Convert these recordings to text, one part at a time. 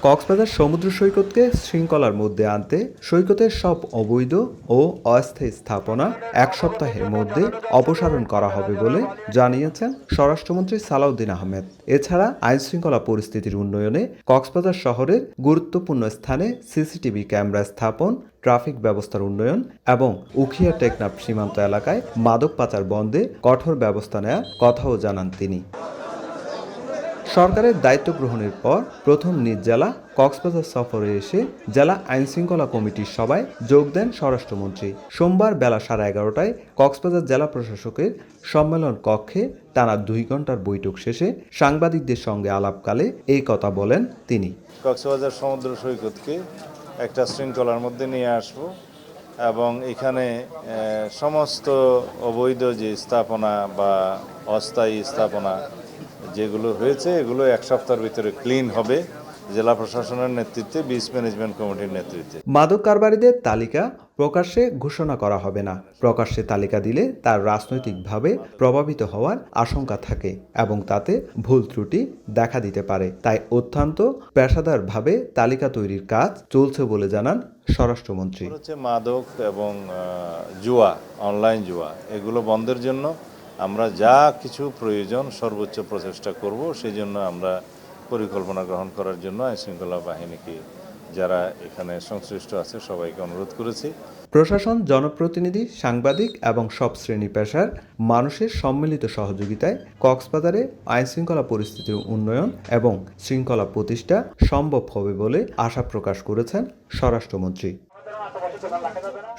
কক্সবাজার সমুদ্র সৈকতকে শৃঙ্খলার মধ্যে আনতে সৈকতের সব অবৈধ ও অস্থায়ী স্থাপনা এক সপ্তাহের মধ্যে অপসারণ করা হবে বলে জানিয়েছেন স্বরাষ্ট্রমন্ত্রী সালাউদ্দিন আহমেদ। এছাড়া আইনশৃঙ্খলা পরিস্থিতির উন্নয়নে কক্সবাজার শহরের গুরুত্বপূর্ণ স্থানে সিসিটিভি ক্যামেরা স্থাপন, ট্রাফিক ব্যবস্থার উন্নয়ন এবং উখিয়া টেকনাফ সীমান্ত এলাকায় মাদক পাচার বন্ধে কঠোর ব্যবস্থা নেওয়ার কথাও জানান তিনি। সরকারের দায়িত্ব গ্রহণের পর প্রথম নিজ জেলা কক্সবাজার সফরে এসে জেলা আইনশৃঙ্খলা কমিটির সভায় যোগ দেন স্বরাষ্ট্রমন্ত্রী। সোমবার বেলা 11:30টায় কক্সবাজার জেলা প্রশাসকের সম্মেলন কক্ষে টানা 2 ঘন্টার বৈঠক শেষে সাংবাদিকদের সঙ্গে আলাপকালে এই কথা বলেন তিনি। কক্সবাজার সমুদ্র সৈকতকে একটা শৃঙ্খলার মধ্যে নিয়ে আসব এবং এখানে সমস্ত অবৈধ যে স্থাপনা বা অস্থায়ী স্থাপনা যেগুলো হয়েছে এগুলো এক সপ্তাহের ভিতরে ক্লিন হবে জেলা প্রশাসনের নেতৃত্বে, বিচ ম্যানেজমেন্ট কমিটির নেতৃত্বে। মাদক কারবারিদের তালিকা প্রকাশ্যে ঘোষণা করা হবে না। প্রকাশ্যে তালিকা দিলে তার রাজনৈতিকভাবে প্রভাবিত হওয়ার আশঙ্কা থাকে এবং তাতে ভুল ত্রুটি দেখা দিতে পারে। তাই অত্যন্ত পেশাদারভাবে তালিকা তৈরির কাজ চলছে বলে জানান স্বরাষ্ট্রমন্ত্রী। মাদক এবং জুয়া, অনলাইন জুয়া এগুলো বন্ধের জন্য আমরা যা কিছু প্রয়োজন সর্বোচ্চ প্রচেষ্টা করব। সেই জন্য আমরা পরিকল্পনা গ্রহণ করার জন্য আইনশৃঙ্খলা বাহিনীকে যারা এখানে সংশ্লিষ্ট আছে সবাইকে অনুরোধ করেছি। প্রশাসন, জনপ্রতিনিধি, সাংবাদিক এবং সব শ্রেণী পেশার মানুষের সম্মিলিত সহযোগিতায় কক্সবাজারে আইনশৃঙ্খলা পরিস্থিতির উন্নয়ন এবং শৃঙ্খলা প্রতিষ্ঠা সম্ভব হবে বলে আশা প্রকাশ করেছেন স্বরাষ্ট্রমন্ত্রী।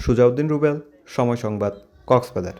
সুজাউদ্দিন রুবেল, সময় সংবাদ, কক্সবাজার।